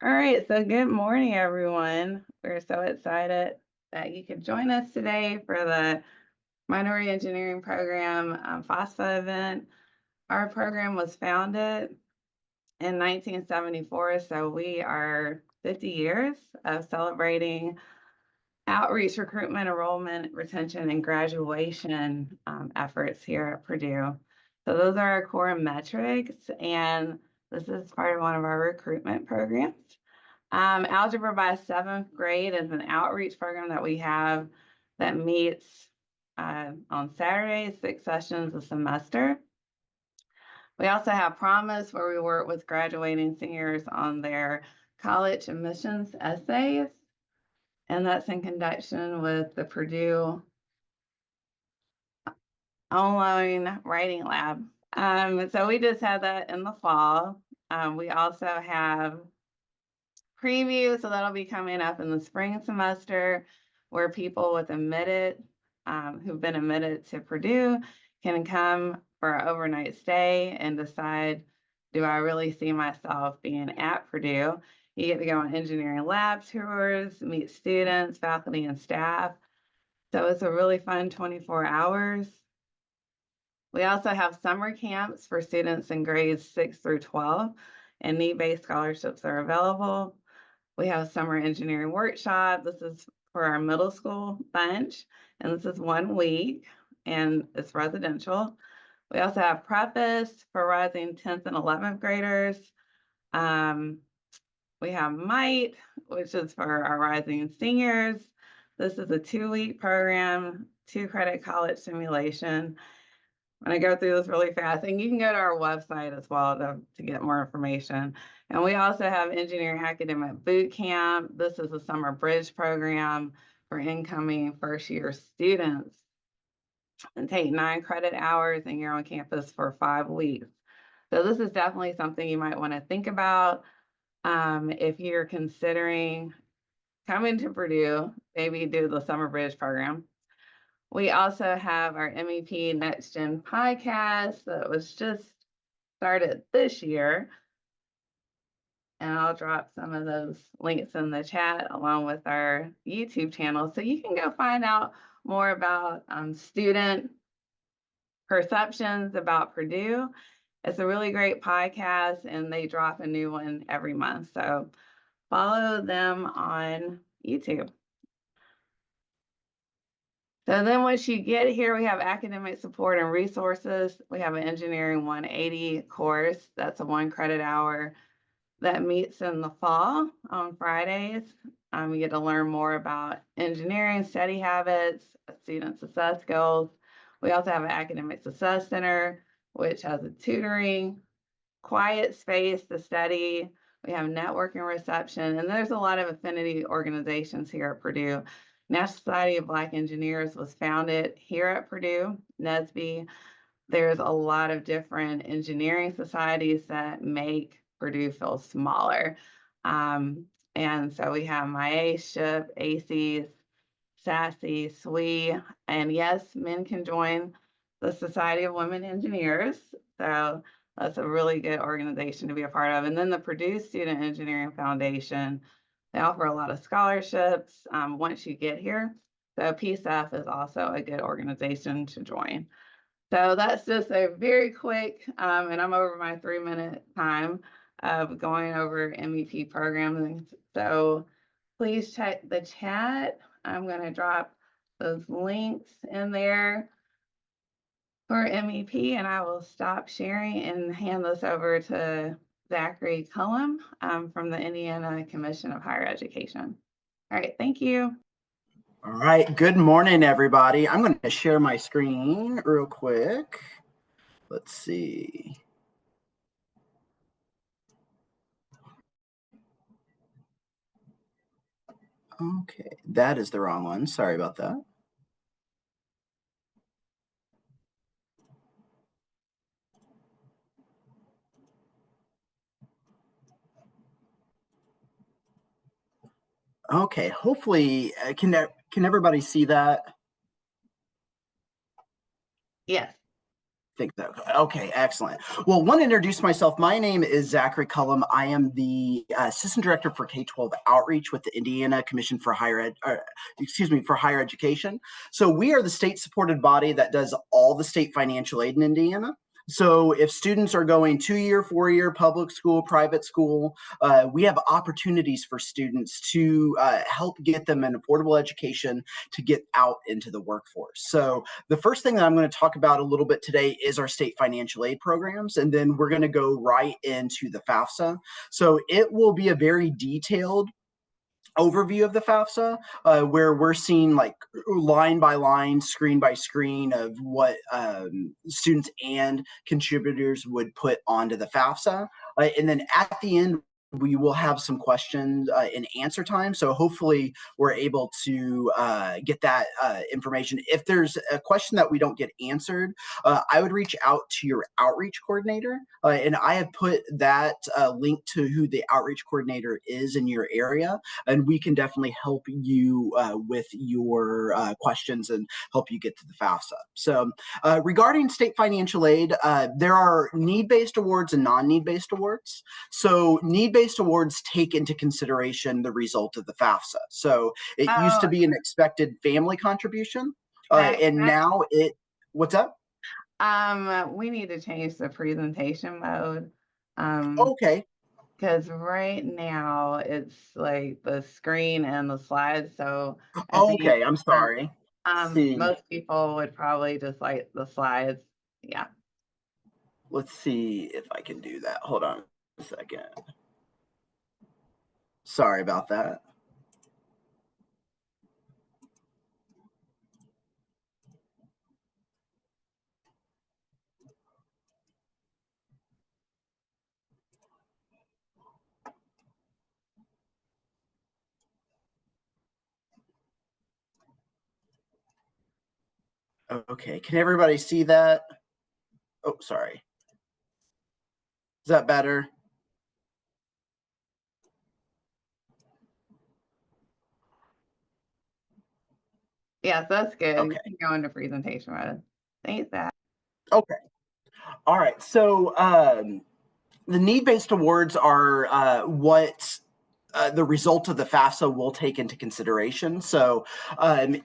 All right, so good morning, everyone. We're so excited that you could join us today for the Minority Engineering Program FAFSA event. Our program was founded in 1974, so we are 50 years of celebrating outreach, recruitment, enrollment, retention, and graduation efforts here at Purdue. So those are our core metrics, and this is part of one of our recruitment programs. Algebra by seventh grade is an outreach program that we have that meets on Saturdays, 6 sessions a semester. We also have Promise, where we work with graduating seniors on their college admissions essays, and that's in conjunction with the Purdue Online Writing Lab. So we just had that in the fall. We also have preview, so that'll be coming up in the spring semester, where people with who've been admitted to Purdue can come for an overnight stay and decide, do I really see myself being at Purdue? You get to go on engineering lab tours, meet students, faculty, and staff. So it's a really fun 24 hours. We also have summer camps for students in grades 6 through 12, and need-based scholarships are available. We have a summer engineering workshop. This is for our middle school bunch, and this is 1 week, and it's residential. We also have preface for rising 10th and 11th graders. We have MITE, which is for our rising seniors. This is a 2-week program, 2-credit college simulation. I'm gonna go through this really fast, and you can go to our website as well to get more information. And we also have Engineering Academic Boot Camp. This is a summer bridge program for incoming first-year students, and take 9 credit hours, and you're on campus for 5 weeks. So this is definitely something you might want to think about if you're considering coming to Purdue, maybe do the summer bridge program. We also have our MEP Next Gen podcast that was just started this year. And I'll drop some of those links in the chat along with our YouTube channel. So you can go find out more about student perceptions about Purdue. It's a really great podcast, and they drop a new one every month. So follow them on YouTube. So then once you get here, we have academic support and resources. We have an Engineering 180 course. That's a 1 credit hour that meets in the fall on Fridays. You get to learn more about engineering, study habits, student success goals. We also have an academic success center, which has a tutoring, quiet space to study. We have networking reception, and there's a lot of affinity organizations here at Purdue. National Society of Black Engineers was founded here at Purdue, NSBE. There's a lot of different engineering societies that make Purdue feel smaller. And so we have MIA, SHIP, ACES, SASE, SWE, and yes, men can join the Society of Women Engineers. So that's a really good organization to be a part of. And then the Purdue Student Engineering Foundation, they offer a lot of scholarships once you get here. So PSEF is also a good organization to join. So that's just a very quick, and I'm over my 3-minute time of going over MEP programming. So please check the chat. I'm going to drop those links in there for MEP, and I will stop sharing and hand this over to Zachary Cullum from the Indiana Commission of Higher Education. All right, thank you. All right, good morning, everybody. I'm going to share my screen real quick. Let's see. Okay, that is the wrong one. Sorry about that. Okay, hopefully, can everybody see that? Yes. Think so. Okay, excellent. Well, want to introduce myself. My name is Zachary Cullum. I am the Assistant Director for K12 Outreach with the Indiana Commission for Higher Education. So we are the state-supported body that does all the state financial aid in Indiana. So if students are going 2-year, 4-year, public school, private school, we have opportunities for students to help get them an affordable education to get out into the workforce. So the first thing that I'm going to talk about a little bit today is our state financial aid programs, and then we're going to go right into the FAFSA. So it will be a very detailed overview of the FAFSA, where we're seeing like line by line, screen by screen of what students and contributors would put onto the FAFSA. And then at the end, we will have some questions and answer time. So hopefully we're able to get that information. If there's a question that we don't get answered, I would reach out to your outreach coordinator. And I have put that link to who the outreach coordinator is in your area. And we can definitely help you with your questions and help you get to the FAFSA. So regarding state financial aid, there are need-based awards and non-need-based awards. So need-based awards take into consideration the result of the FAFSA. So it used to Oh, be an expected family contribution, Zach, and now what's up? we need to change the presentation mode. Okay. Because right now it's like the screen and the slides. So I think Okay, I'm sorry. Let's see. most people would probably just like the slides. Yeah. Let's see if I can do that. Hold on a second. Sorry about that. Okay, can everybody see that? Oh, sorry. Is that better? Yes, that's good. You Okay. can go into presentation mode. Thanks, Zach. Okay. All right. So the need-based awards are what the result of the FAFSA will take into consideration. So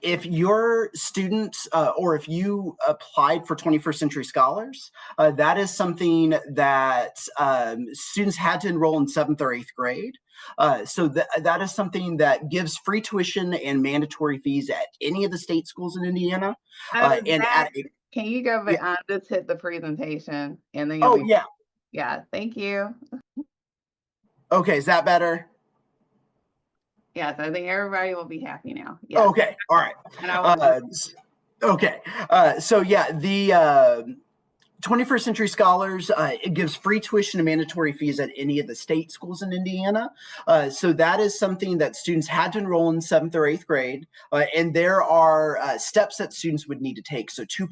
if your students or if you applied for 21st Century Scholars, that is something that students had to enroll in 7th or 8th grade. So that is something that gives free tuition and mandatory fees at any of the state schools in Indiana. And at Zach, can you go yeah, back? Just hit the presentation and then you'll oh be, yeah. yeah, thank you. Okay, is that better? Yes, I think everybody will be happy now. Yes. Okay, all right. And I will just, Okay, so yeah, the 21st Century Scholars, it gives free tuition and mandatory fees at any of the state schools in Indiana. So that is something that students had to enroll in 7th or 8th grade. And there are steps that students would need to take. So 2.5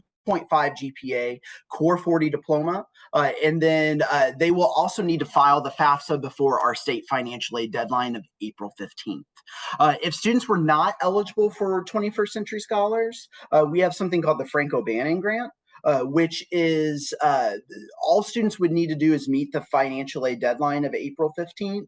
GPA, core 40 diploma, and then they will also need to file the FAFSA before our state financial aid deadline of April 15th. If students were not eligible for 21st Century Scholars, we have something called the Franco Banning Grant, which is all students would need to do is meet the financial aid deadline of April 15th,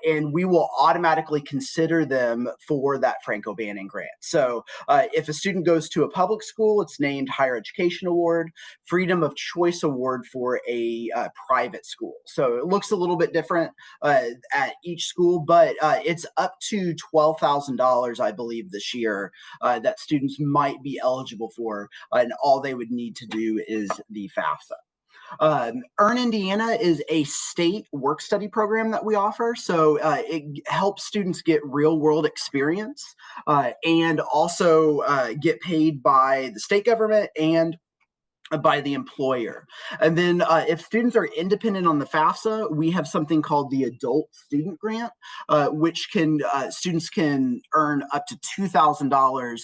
and we will automatically consider them for that Franco Banning grant. So if a student goes to a public school, it's named Higher Education Award, Freedom of Choice Award for a private school. So it looks a little bit different at each school, but it's up to $12,000, I believe, this year that students might be eligible for, and all they would need to do is the FAFSA. Earn Indiana is a state work study program that we offer. So it helps students get real world experience and also get paid by the state government and by the employer. And then if students are independent on the FAFSA, we have something called the Adult Student Grant, which can students can earn up to $2,000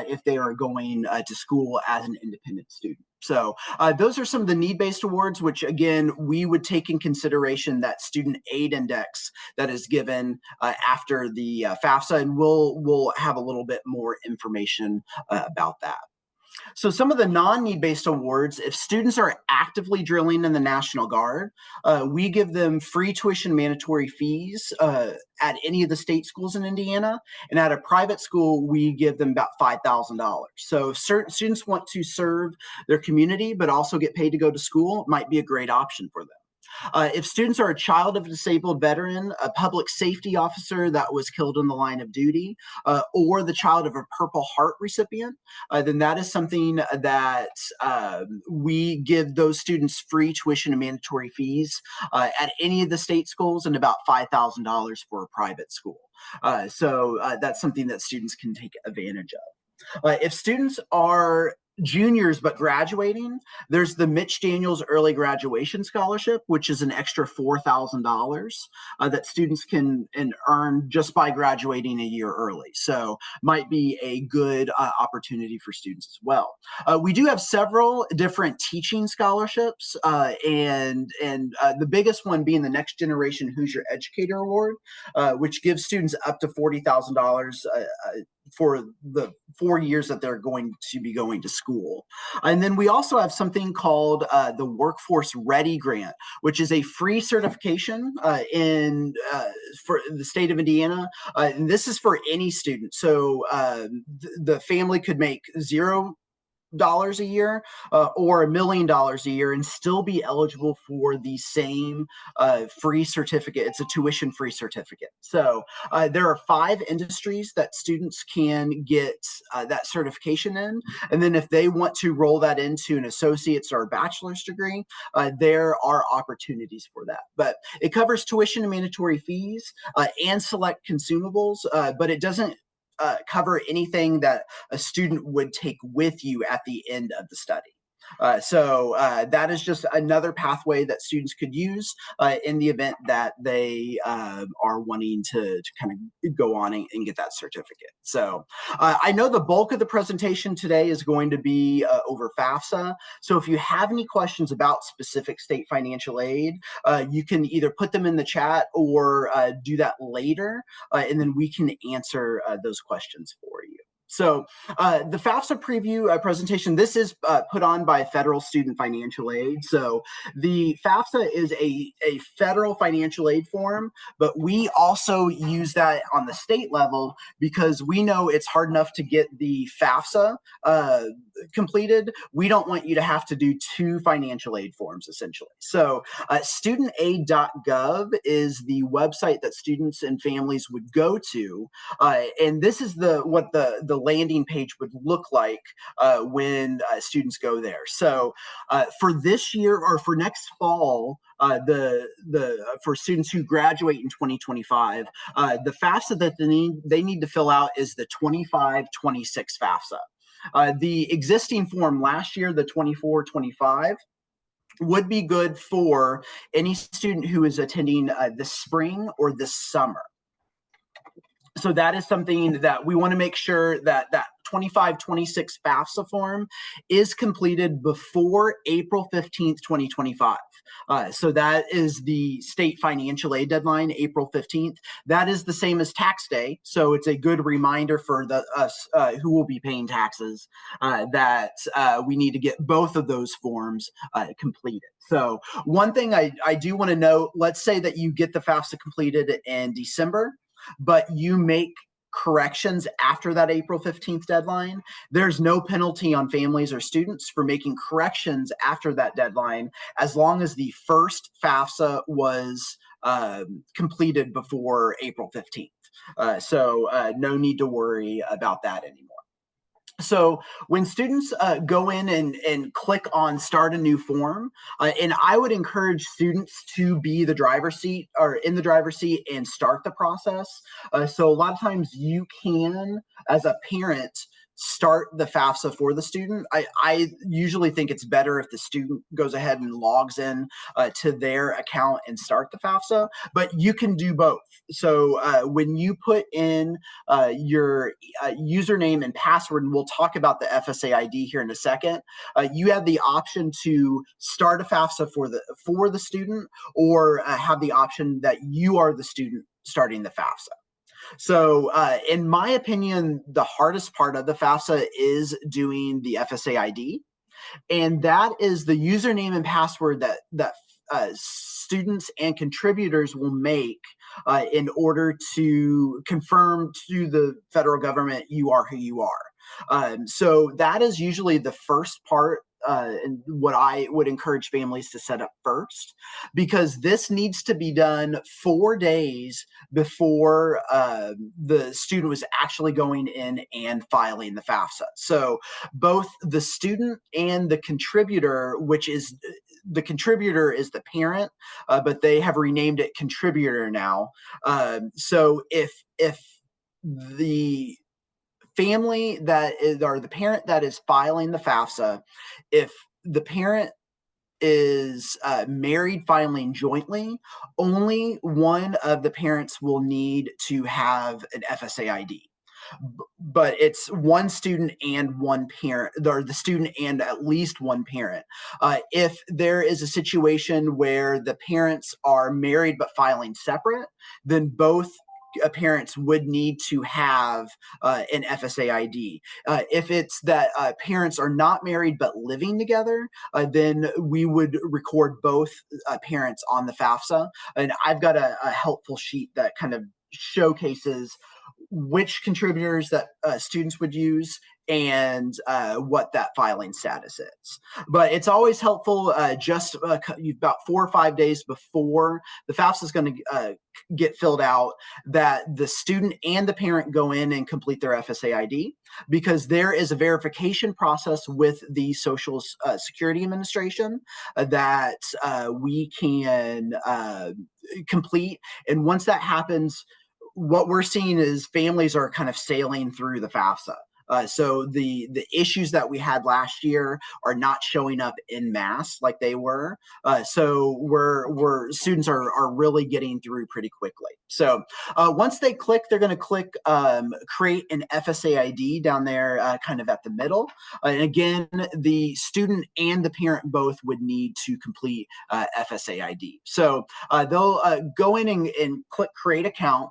if they are going to school as an independent student. So those are some of the need-based awards, which again, we would take in consideration that student aid index that is given after the FAFSA, and we'll have a little bit more information about that. So some of the non-need-based awards, if students are actively drilling in the National Guard, we give them free tuition mandatory fees at any of the state schools in Indiana. And at a private school, we give them about $5,000. So if certain students want to serve their community, but also get paid to go to school, it might be a great option for them. If students are a child of a disabled veteran, a public safety officer that was killed in the line of duty, or the child of a Purple Heart recipient, then that is something that we give those students free tuition and mandatory fees at any of the state schools, and about $5,000 for a private school. So that's something that students can take advantage of. If students are juniors but graduating, there's the Mitch Daniels Early Graduation Scholarship, which is an extra $4,000 that students can earn just by graduating a year early. So might be a good opportunity for students as well. We do have several different teaching scholarships, and the biggest one being the Next Generation Who's Your Educator Award, which gives students up to $40,000 for the 4 years that they're going to be going to school. And then we also have something called the Workforce Ready Grant, which is a free certification for the state of Indiana. And this is for any student. So the family could make $0 a year or $1 million a year and still be eligible for the same free certificate. It's a tuition free certificate. So there are 5 industries that students can get that certification in. And then if they want to roll that into an associate's or a bachelor's degree, there are opportunities for that. But it covers tuition and mandatory fees and select consumables, but it doesn't cover anything that a student would take with you at the end of the study. So that is just another pathway that students could use in the event that they are wanting to kind of go on and get that certificate. So I know the bulk of the presentation today is going to be over FAFSA. So if you have any questions about specific state financial aid, you can either put them in the chat or do that later, and then we can answer those questions for you. So the FAFSA preview presentation, this is put on by Federal Student Financial Aid. So the FAFSA is a federal financial aid form, but we also use that on the state level because we know it's hard enough to get the FAFSA completed. We don't want you to have to do 2 financial aid forms, essentially. So studentaid.gov is the website that students and families would go to, and this is what the landing page would look like when students go there. So for this year or for next fall, for students who graduate in 2025, the FAFSA that they need to fill out is the 25-26 FAFSA. The existing form last year, the 24-25, would be good for any student who is attending this spring or this summer. So that is something that we want to make sure that 25-26 FAFSA form is completed before April 15th, 2025. So that is the state financial aid deadline, April 15th. That is the same as tax day. So it's a good reminder for us who will be paying taxes that we need to get both of those forms completed. So one thing I do want to note, let's say that you get the FAFSA completed in December, but you make corrections after that April 15th deadline. There's no penalty on families or students for making corrections after that deadline, as long as the first FAFSA was completed before April 15th. So no need to worry about that anymore. So when students go in and click on start a new form, and I would encourage students to be the driver's seat or in the driver's seat and start the process. So a lot of times you can, as a parent, start the FAFSA for the student. I usually think it's better if the student goes ahead and logs in to their account and start the FAFSA, but you can do both. So when you put in your username and password, and we'll talk about the FSA ID here in a second, you have the option to start a FAFSA for the student, or have the option that you are the student starting the FAFSA. So, in my opinion, the hardest part of the FAFSA is doing the FSA ID, and that is the username and password that students and contributors will make in order to confirm to the federal government you are who you are. So that is usually the first part, and what I would encourage families to set up first, because this needs to be done 4 days before the student was actually going in and filing the FAFSA. So both the student and the contributor, which is the contributor is the parent, but they have renamed it contributor now. So if the family that is, or the parent that is filing the FAFSA, if the parent is married filing jointly, only one of the parents will need to have an FSA ID. But it's one student and one parent, or the student and at least one parent. If there is a situation where the parents are married but filing separate, then both parents would need to have an FSA ID. If it's that parents are not married but living together, then we would record both parents on the FAFSA. And I've got a helpful sheet that kind of showcases which contributors that students would use and what that filing status is. But it's always helpful just about 4 or 5 days before the FAFSA is going to get filled out, that the student and the parent go in and complete their FSA ID, because there is a verification process with the Social Security Administration that we can complete. And once that happens, what we're seeing is families are kind of sailing through the FAFSA. So the issues that we had last year are not showing up in mass like they were. So we're students are really getting through pretty quickly. So once they click, they're going to click create an FSA ID down there, kind of at the middle. And again, the student and the parent both would need to complete FSA ID. So they'll go in and click create account.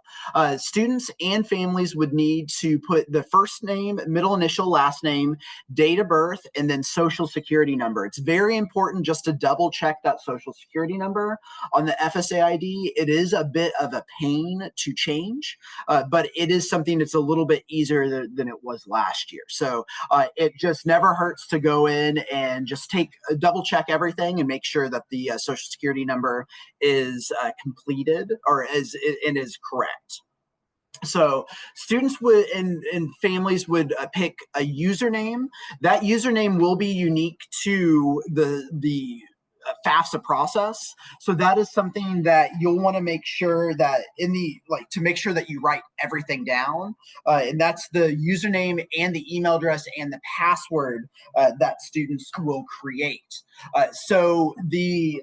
Students and families would need to put the first name, middle initial, last name, date of birth, and then social security number. It's very important just to double check that social security number on the FSA ID. It is a bit of a pain to change, but it is something that's a little bit easier than it was last year. So it just never hurts to go in and just double check everything and make sure that the social security number is completed or is correct. So students would and families would pick a username. That username will be unique to the FAFSA process. So that is something that you'll want to make sure that to make sure that you write everything down. And that's the username and the email address and the password that students will create. So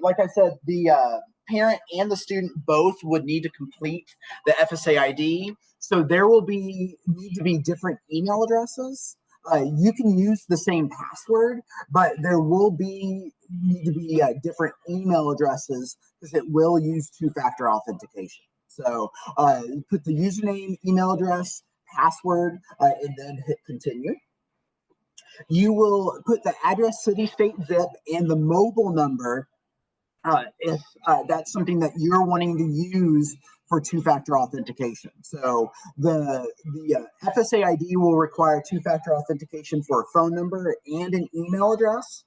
like I said, the parent and the student both would need to complete the FSA ID. So there will need to be different email addresses. You can use the same password, but there will need to be different email addresses because it will use two-factor authentication. So put the username, email address, password, and then hit continue. You will put the address, city, state, zip, and the mobile number if that's something that you're wanting to use for two-factor authentication. So the FSA ID will require two-factor authentication for a phone number and an email address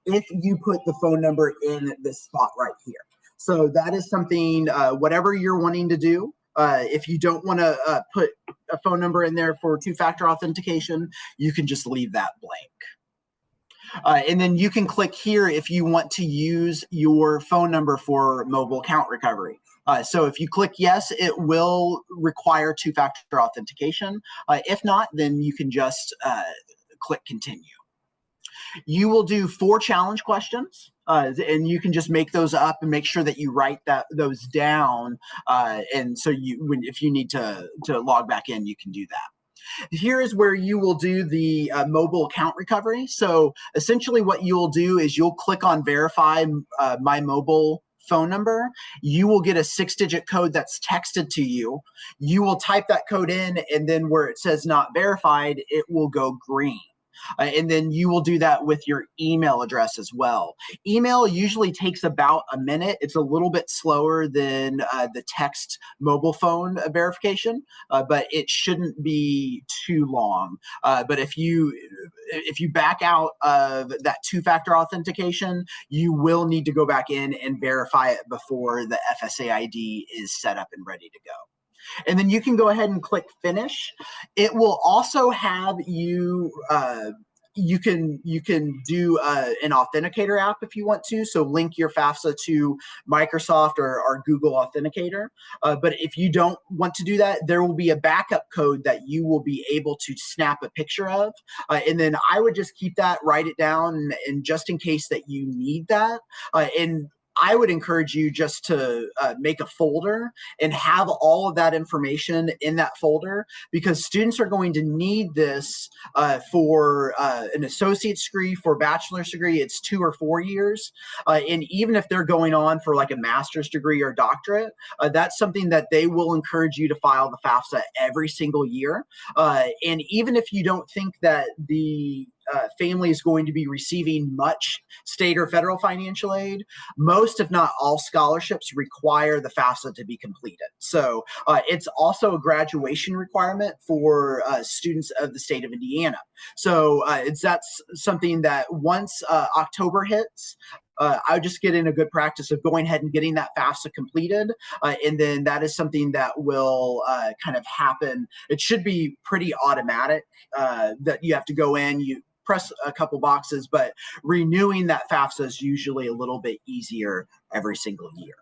if you put the phone number in this spot right here. So that is something, whatever you're wanting to do. If you don't want to put a phone number in there for two-factor authentication, you can just leave that blank. And then you can click here if you want to use your phone number for mobile account recovery. So if you click yes, it will require two-factor authentication. If not, then you can just click continue. You will do 4 challenge questions, and you can just make those up and make sure that you write those down. And so if you need to log back in, you can do that. Here is where you will do the mobile account recovery. So essentially what you'll do is you'll click on verify my mobile phone number, you will get a 6-digit code that's texted to you. You will type that code in, and then where it says not verified, it will go green. And then you will do that with your email address as well. Email usually takes about a minute. It's a little bit slower than the text mobile phone verification, but it shouldn't be too long. But if you back out of that two-factor authentication, you will need to go back in and verify it before the FSA ID is set up and ready to go. And then you can go ahead and click finish. It will also have you, you can do an authenticator app if you want to. So link your FAFSA to Microsoft or Google Authenticator. But if you don't want to do that, there will be a backup code that you will be able to snap a picture of. And then I would just keep that, write it down, and just in case that you need that. And I would encourage you just to make a folder and have all of that information in that folder, because students are going to need this for an associate's degree. For a bachelor's degree, it's 2 or 4 years. And even if they're going on for like a master's degree or doctorate, that's something that they will encourage you to file the FAFSA every single year. And even if you don't think that the family is going to be receiving much state or federal financial aid, most, if not all, scholarships require the FAFSA to be completed. So it's also a graduation requirement for students of the state of Indiana. So that's something that once October hits, I would just get in a good practice of going ahead and getting that FAFSA completed. And then that is something that will kind of happen. It should be pretty automatic that you have to go in, you press a couple boxes, but renewing that FAFSA is usually a little bit easier every single year.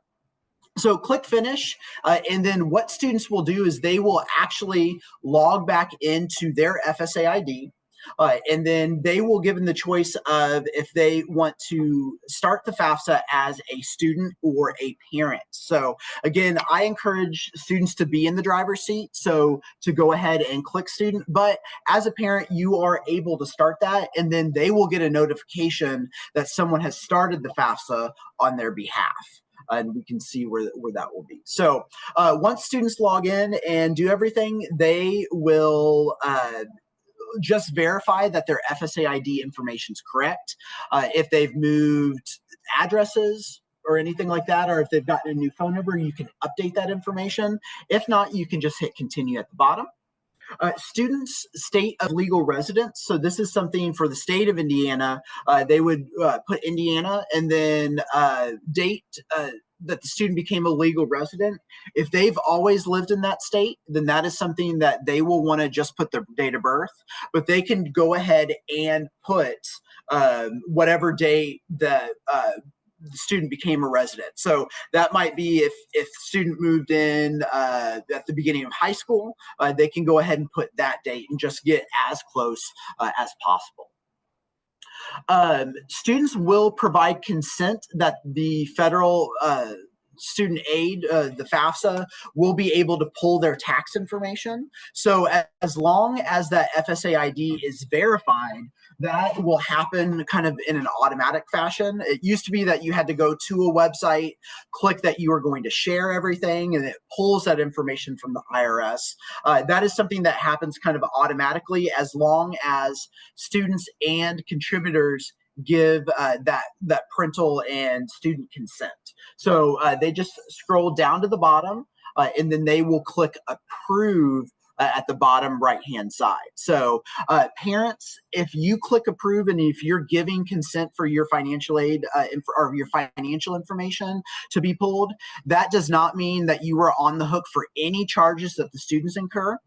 So click finish, and then what students will do is they will actually log back into their FSA ID. And then they will give them the choice of if they want to start the FAFSA as a student or a parent. So again, I encourage students to be in the driver's seat, so to go ahead and click student. But as a parent, you are able to start that, and then they will get a notification that someone has started the FAFSA on their behalf. And we can see where that will be. So once students log in and do everything, they will just verify that their FSA ID information is correct. If they've moved addresses or anything like that, or if they've gotten a new phone number, you can update that information. If not, you can just hit continue at the bottom. Students' state of legal residence. So this is something for the state of Indiana. They would put Indiana and then date that the student became a legal resident. If they've always lived in that state, then that is something that they will want to just put their date of birth, but they can go ahead and put whatever date that the student became a resident. So that might be if the student moved in at the beginning of high school, they can go ahead and put that date and just get as close as possible. Students will provide consent that the federal student aid, the FAFSA, will be able to pull their tax information. So as long as that FSA ID is verified, that will happen kind of in an automatic fashion. It used to be that you had to go to a website, click that you were going to share everything, and it pulls that information from the IRS. That is something that happens kind of automatically as long as students and contributors give that parental and student consent. So they just scroll down to the bottom, and then they will click approve at the bottom right hand side. So parents, if you click approve and if you're giving consent for your financial aid or your financial information to be pulled, that does not mean that you are on the hook for any charges that the students incur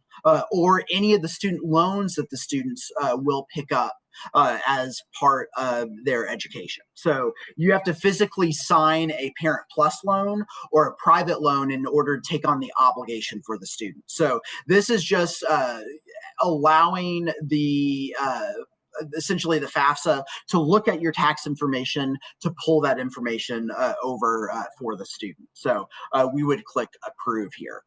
or any of the student loans that the students will pick up as part of their education. So you have to physically sign a Parent Plus loan or a private loan in order to take on the obligation for the student. So this is just allowing the essentially the FAFSA to look at your tax information to pull that information over for the student. So we would click approve here.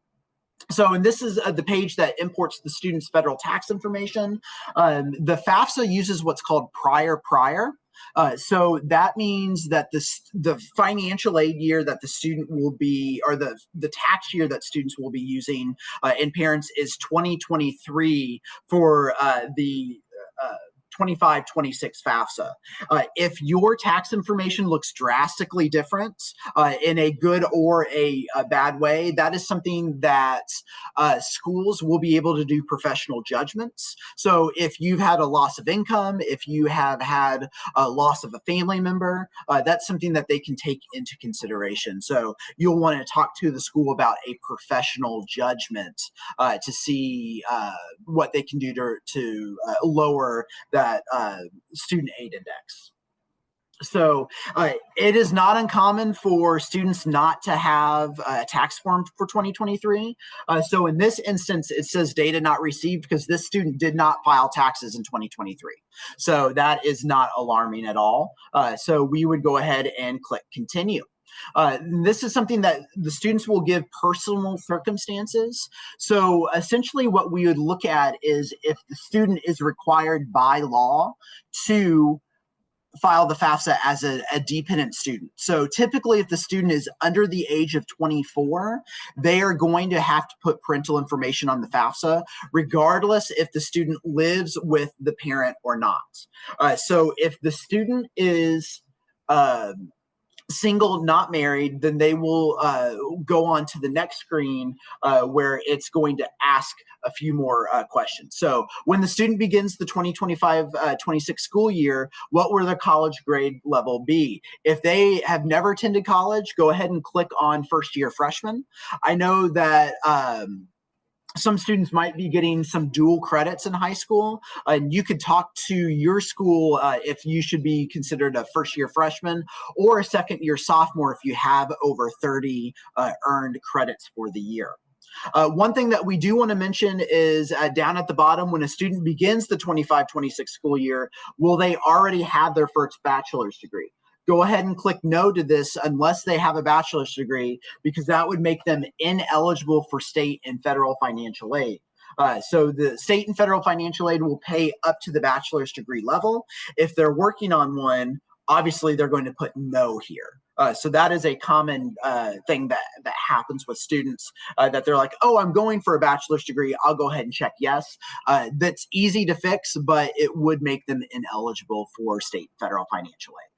So, and this is the page that imports the student's federal tax information. The FAFSA uses what's called prior. So that means that the financial aid year that the student will be, or the tax year that students will be using in parents is 2023 for the 25-26 FAFSA. If your tax information looks drastically different in a good or a bad way, that is something that schools will be able to do professional judgments. So if you've had a loss of income, if you have had a loss of a family member, that's something that they can take into consideration. So you'll want to talk to the school about a professional judgment to see what they can do to lower that student aid index. So it is not uncommon for students not to have a tax form for 2023. So in this instance, it says data not received because this student did not file taxes in 2023. So that is not alarming at all. So we would go ahead and click continue. This is something that the students will give personal circumstances. So essentially what we would look at is if the student is required by law to file the FAFSA as a dependent student. So typically if the student is under the age of 24, they are going to have to put parental information on the FAFSA, regardless if the student lives with the parent or not. So if the student is single, not married, then they will go on to the next screen where it's going to ask a few more questions. So when the student begins the 2025-26 school year, what will their college grade level be? If they have never attended college, go ahead and click on first year freshman. I know that some students might be getting some dual credits in high school, and you could talk to your school if you should be considered a first year freshman or a second year sophomore if you have over 30 earned credits for the year. One thing that we do want to mention is down at the bottom, when a student begins the 25-26 school year, will they already have their first bachelor's degree? Go ahead and click no to this unless they have a bachelor's degree, because that would make them ineligible for state and federal financial aid. So the state and federal financial aid will pay up to the bachelor's degree level. If they're working on one, obviously they're going to put no here. So that is a common thing that happens with students, that they're like, oh, I'm going for a bachelor's degree. I'll go ahead and check yes. That's easy to fix, but it would make them ineligible for state and federal financial aid.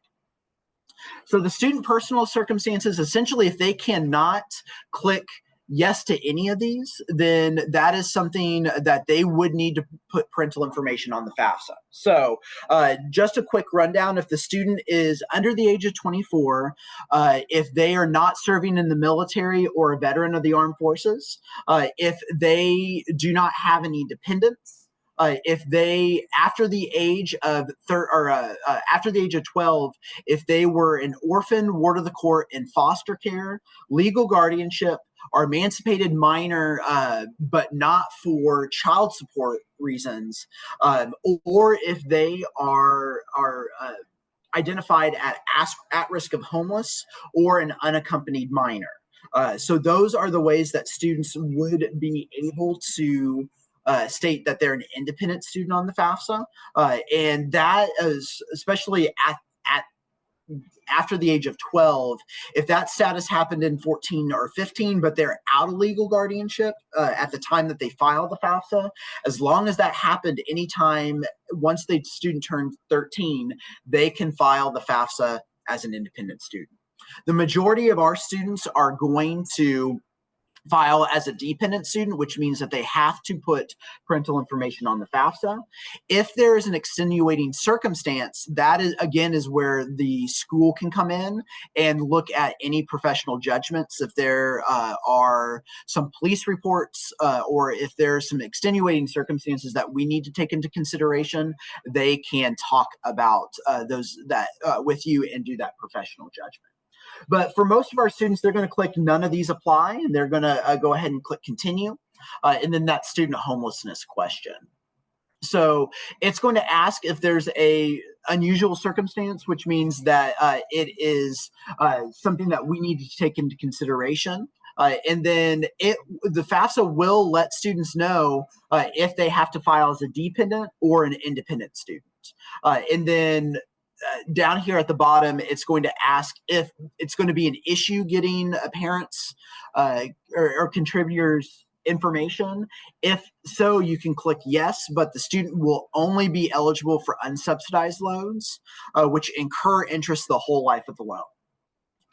So the student personal circumstances, essentially, if they cannot click yes to any of these, then that is something that they would need to put parental information on the FAFSA. So just a quick rundown: if the student is under the age of 24, if they are not serving in the military or a veteran of the armed forces, if they do not have any dependents, if they after the age of 12, if they were an orphan, ward of the court, in foster care, legal guardianship, or emancipated minor, but not for child support reasons, or if they are identified at risk of homeless or an unaccompanied minor. So those are the ways that students would be able to state that they're an independent student on the FAFSA, and that is especially after the age of 12. If that status happened in 14 or 15, but they're out of legal guardianship at the time that they file the FAFSA, as long as that happened anytime once the student turned 13, they can file the FAFSA as an independent student. The majority of our students are going to file as a dependent student, which means that they have to put parental information on the FAFSA. If there is an extenuating circumstance, that is again is where the school can come in and look at any professional judgments. If there are some police reports or if there are some extenuating circumstances that we need to take into consideration, they can talk about those with you and do that professional judgment. But for most of our students, they're going to click none of these apply, and they're going to go ahead and click continue, and then that student homelessness question. So it's going to ask if there's a unusual circumstance, which means that it is something that we need to take into consideration. And then the FAFSA will let students know if they have to file as a dependent or an independent student. And then down here at the bottom, it's going to ask if it's going to be an issue getting parents or contributors information. If so, you can click yes, but the student will only be eligible for unsubsidized loans, which incur interest the whole life of the loan.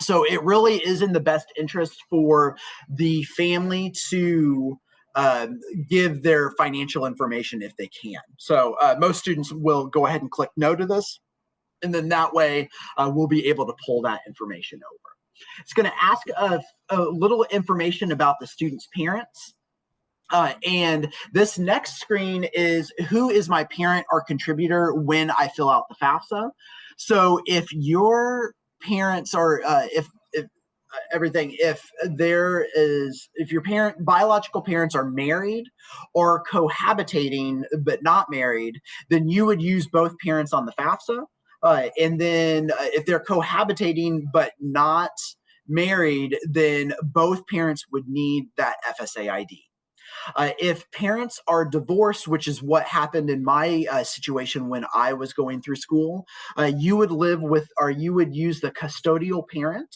So it really is in the best interest for the family to give their financial information if they can. So most students will go ahead and click no to this. And then that way we'll be able to pull that information over. It's going to ask a little information about the student's parents. And this next screen is who is my parent or contributor when I fill out the FAFSA. So if your parents are, if everything, if your biological parents are married or cohabitating but not married, then you would use both parents on the FAFSA. And then if they're cohabitating but not married, then both parents would need that FSA ID. If parents are divorced, which is what happened in my situation when I was going through school, you would use the custodial parent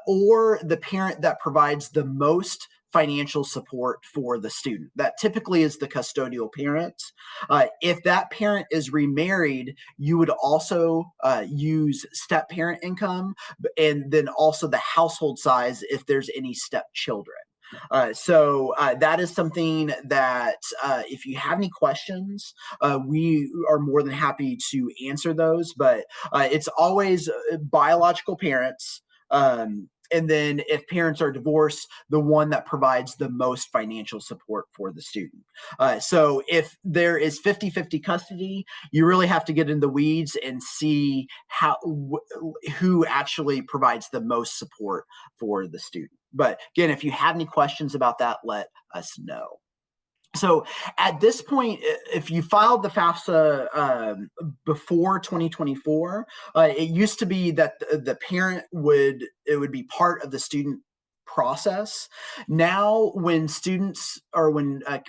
or the parent that provides the most financial support for the student. That typically is the custodial parent. If that parent is remarried, you would also use step parent income, and then also the household size if there's any step children. So that is something that if you have any questions, we are more than happy to answer those, but it's always biological parents. And then if parents are divorced, the one that provides the most financial support for the student. So if there is 50-50 custody, you really have to get in the weeds and see who actually provides the most support for the student. But again, if you have any questions about that, let us know. So at this point, if you filed the FAFSA before 2024, it used to be that the parent would be part of the student process. Now, when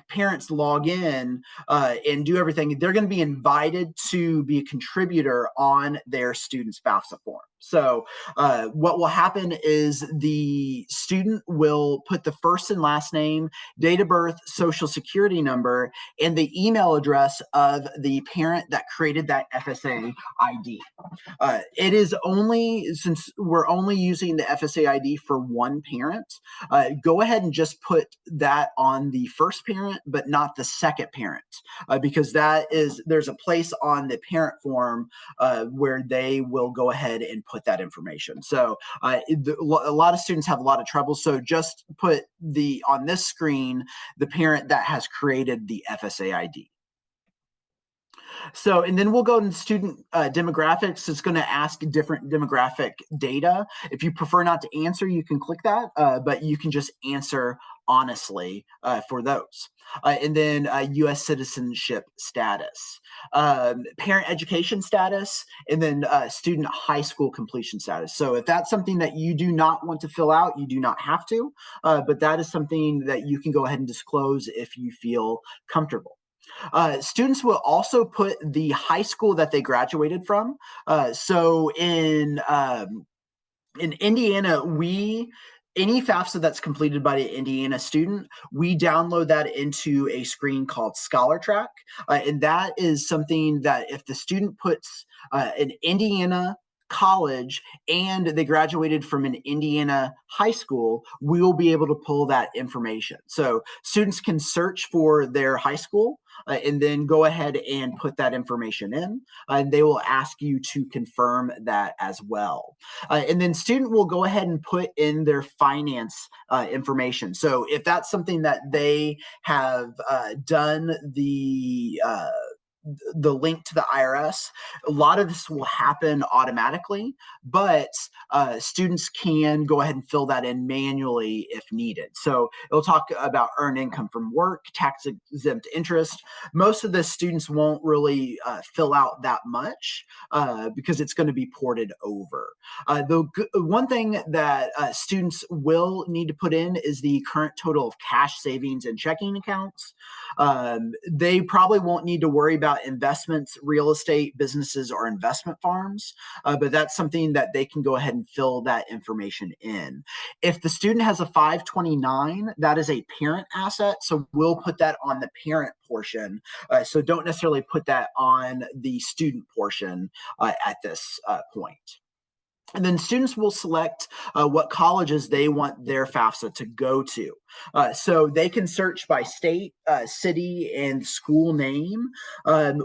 parents log in and do everything, they're going to be invited to be a contributor on their student's FAFSA form. So what will happen is the student will put the first and last name, date of birth, social security number, and the email address of the parent that created that FSA ID. It is only, since we're only using the FSA ID for one parent, go ahead and just put that on the first parent, but not the second parent, because there's a place on the parent form where they will go ahead and put that information. So a lot of students have a lot of trouble. So just put on this screen, the parent that has created the FSA ID. So, and then we'll go into student demographics. It's going to ask different demographic data. If you prefer not to answer, you can click that, but you can just answer honestly for those. And then U.S. citizenship status, parent education status, and then student high school completion status. So if that's something that you do not want to fill out, you do not have to, but that is something that you can go ahead and disclose if you feel comfortable. Students will also put the high school that they graduated from. So in Indiana, any FAFSA that's completed by the Indiana student, we download that into a screen called Scholar Track. And that is something that if the student puts an Indiana college and they graduated from an Indiana high school, we will be able to pull that information. So students can search for their high school and then go ahead and put that information in, and they will ask you to confirm that as well. And then student will go ahead and put in their finance information. So if that's something that they have done the link to the IRS, a lot of this will happen automatically, but students can go ahead and fill that in manually if needed. So it'll talk about earned income from work, tax exempt interest. Most of the students won't really fill out that much because it's going to be ported over. The one thing that students will need to put in is the current total of cash savings and checking accounts. They probably won't need to worry about investments, real estate, businesses, or investment farms. But that's something that they can go ahead and fill that information in. If the student has a 529, that is a parent asset. So we'll put that on the parent portion. So don't necessarily put that on the student portion at this point. And then students will select what colleges they want their FAFSA to go to. So they can search by state, city, and school name.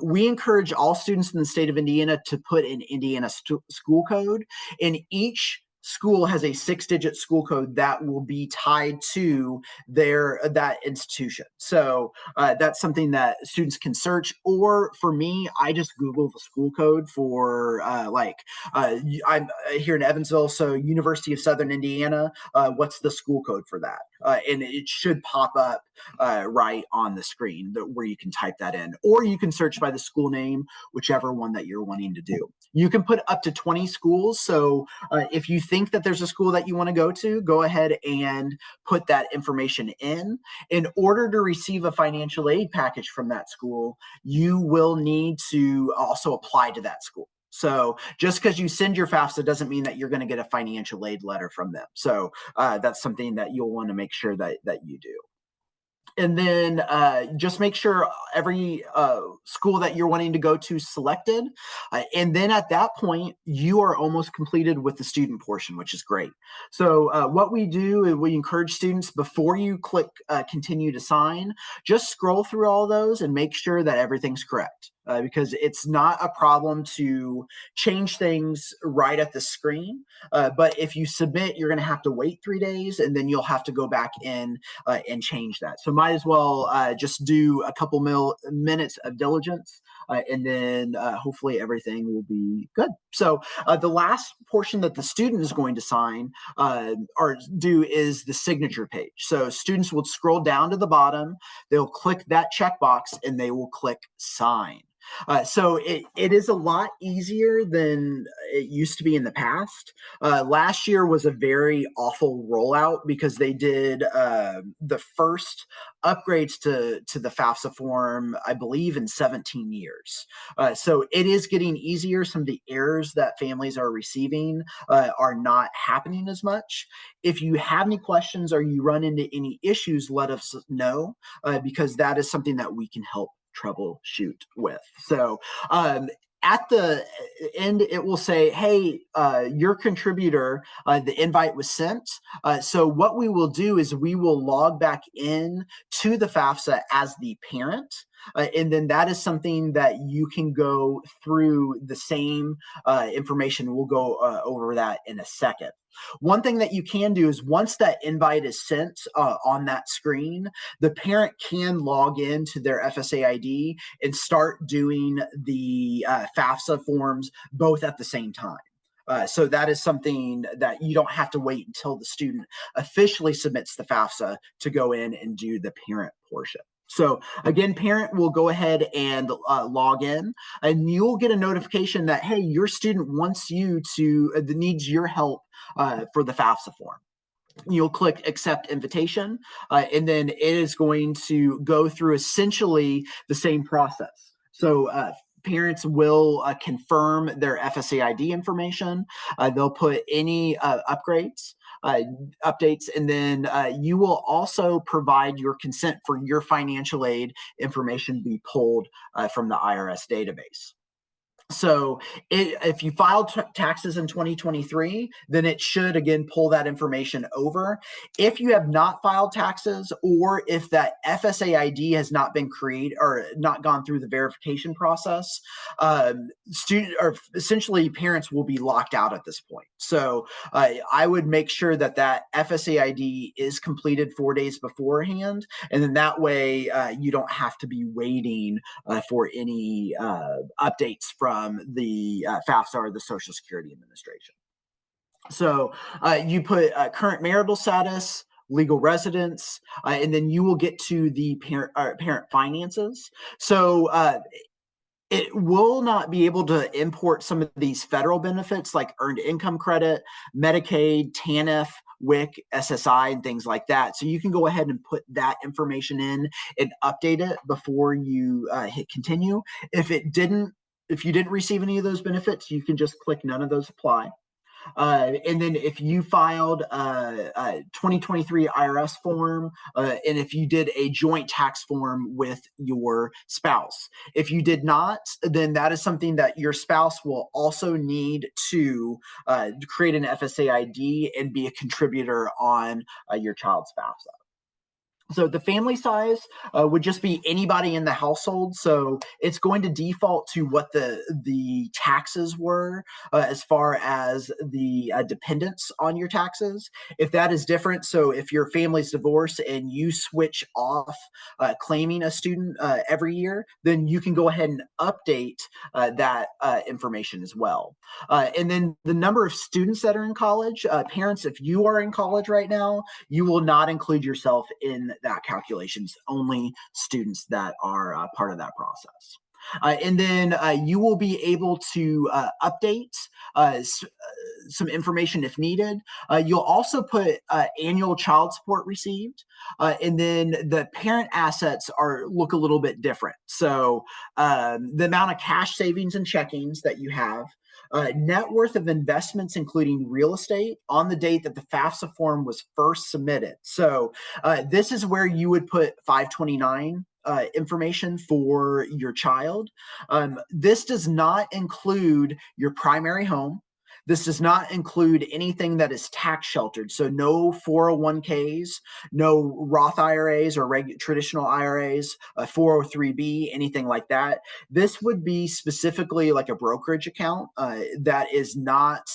We encourage all students in the state of Indiana to put in Indiana school code, and each school has a 6-digit school code that will be tied to that institution. So that's something that students can search. Or for me, I just Google the school code for I'm here in Evansville, so University of Southern Indiana. What's the school code for that? And it should pop up right on the screen where you can type that in, or you can search by the school name, whichever one that you're wanting to do. You can put up to 20 schools. So if you think that there's a school that you want to go to, go ahead and put that information in. In order to receive a financial aid package from that school, you will need to also apply to that school. So just because you send your FAFSA doesn't mean that you're going to get a financial aid letter from them. So that's something that you'll want to make sure that you do. And then just make sure every school that you're wanting to go to is selected. And then at that point, you are almost completed with the student portion, which is great. So what we do is we encourage students, before you click continue to sign, just scroll through all those and make sure that everything's correct. Because it's not a problem to change things right at the screen. But if you submit, you're going to have to wait 3 days, and then you'll have to go back in and change that. So might as well just do a couple minutes of diligence, and then hopefully everything will be good. So the last portion that the student is going to sign or do is the signature page. So students will scroll down to the bottom, they'll click that checkbox, and they will click sign. So it is a lot easier than it used to be in the past. Last year was a very awful rollout because they did the first upgrades to the FAFSA form, I believe, in 17 years. So it is getting easier. Some of the errors that families are receiving are not happening as much. If you have any questions or you run into any issues, let us know, because that is something that we can help troubleshoot with. So at the end, it will say, hey, your contributor, the invite was sent. So what we will do is we will log back in to the FAFSA as the parent. And then that is something that you can go through the same information. We'll go over that in a second. One thing that you can do is once that invite is sent on that screen, the parent can log in to their FSA ID and start doing the FAFSA forms both at the same time. So that is something that you don't have to wait until the student officially submits the FAFSA to go in and do the parent portion. So again, parent will go ahead and log in, and you'll get a notification that, hey, your student wants you to, needs your help for the FAFSA form. You'll click accept invitation, and then it is going to go through essentially the same process. So parents will confirm their FSA ID information. They'll put any upgrades, updates, and then you will also provide your consent for your financial aid information be pulled from the IRS database. So if you filed taxes in 2023, then it should, again, pull that information over. If you have not filed taxes, or if that FSA ID has not been created or not gone through the verification process, essentially parents will be locked out at this point. So I would make sure that that FSA ID is completed 4 days beforehand. And then that way you don't have to be waiting for any updates from the FAFSA or the Social Security Administration. So you put current marital status, legal residence, and then you will get to the parent finances. So it will not be able to import some of these federal benefits like earned income credit, Medicaid, TANF, WIC, SSI, and things like that. So you can go ahead and put that information in and update it before you hit continue. If you didn't receive any of those benefits, you can just click none of those apply. And then if you filed a 2023 IRS form, and if you did a joint tax form with your spouse, if you did not, then that is something that your spouse will also need to create an FSA ID and be a contributor on your child's FAFSA. So the family size would just be anybody in the household. So it's going to default to what the taxes were as far as the dependents on your taxes. If that is different, so if your family's divorced and you switch off claiming a student every year, then you can go ahead and update that information as well. And then the number of students that are in college, parents, if you are in college right now, you will not include yourself in that calculations, only students that are part of that process. And then you will be able to update some information if needed. You'll also put annual child support received, and then the parent assets look a little bit different. So the amount of cash savings and checkings that you have, net worth of investments, including real estate, on the date that the FAFSA form was first submitted. So this is where you would put 529 information for your child. This does not include your primary home. This does not include anything that is tax sheltered. So no 401ks, no Roth IRAs or traditional IRAs, 403b, anything like that. This would be specifically like a brokerage account that is not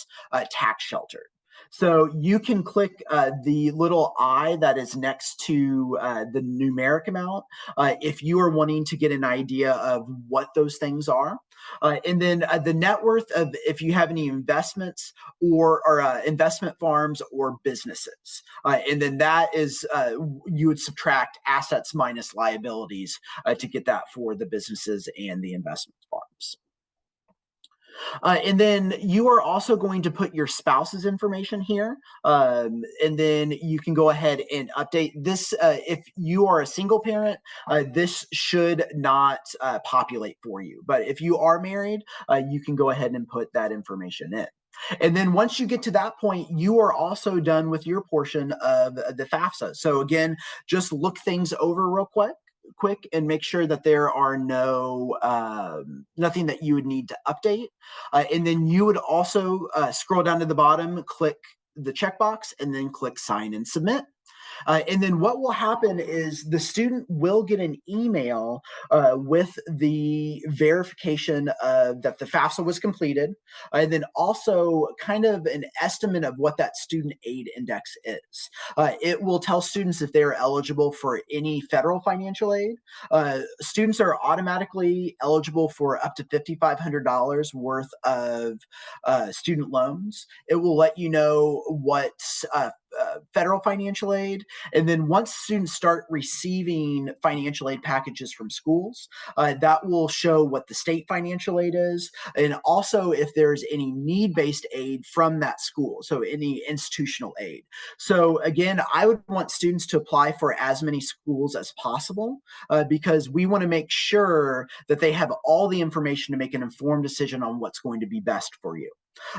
tax sheltered. So you can click the little I that is next to the numeric amount if you are wanting to get an idea of what those things are. And then the net worth of if you have any investments or investment farms or businesses. And then that is, you would subtract assets minus liabilities to get that for the businesses and the investment farms. And then you are also going to put your spouse's information here. And then you can go ahead and update this. If you are a single parent, this should not populate for you. But if you are married, you can go ahead and put that information in. And then once you get to that point, you are also done with your portion of the FAFSA. So again, just look things over real quick and make sure that there are nothing that you would need to update. And then you would also scroll down to the bottom, click the checkbox, and then click sign and submit. And then what will happen is the student will get an email with the verification that the FAFSA was completed, and then also kind of an estimate of what that student aid index is. It will tell students if they are eligible for any federal financial aid. Students are automatically eligible for up to $5,500 worth of student loans. It will let you know what federal financial aid. And then once students start receiving financial aid packages from schools, that will show what the state financial aid is, and also if there's any need-based aid from that school, so any institutional aid. So again, I would want students to apply for as many schools as possible because we want to make sure that they have all the information to make an informed decision on what's going to be best for you.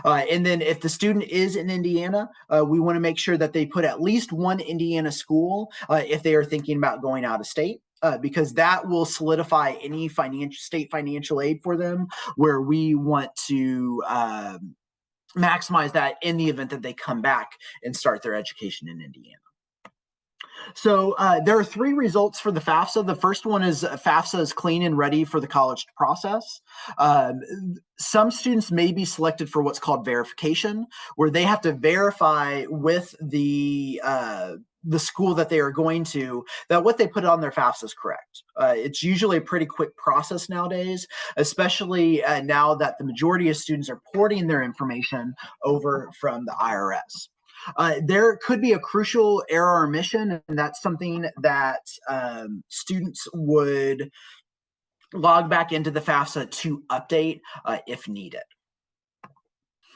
And then if the student is in Indiana, we want to make sure that they put at least one Indiana school if they are thinking about going out of state. Because that will solidify any state financial aid for them, where we want to maximize that in the event that they come back and start their education in Indiana. So there are 3 results for the FAFSA. The first one is FAFSA is clean and ready for the college to process. Some students may be selected for what's called verification, where they have to verify with the school that they are going to that what they put on their FAFSA is correct. It's usually a pretty quick process nowadays, especially now that the majority of students are porting their information over from the IRS. There could be a crucial error or omission, and that's something that students would log back into the FAFSA to update if needed.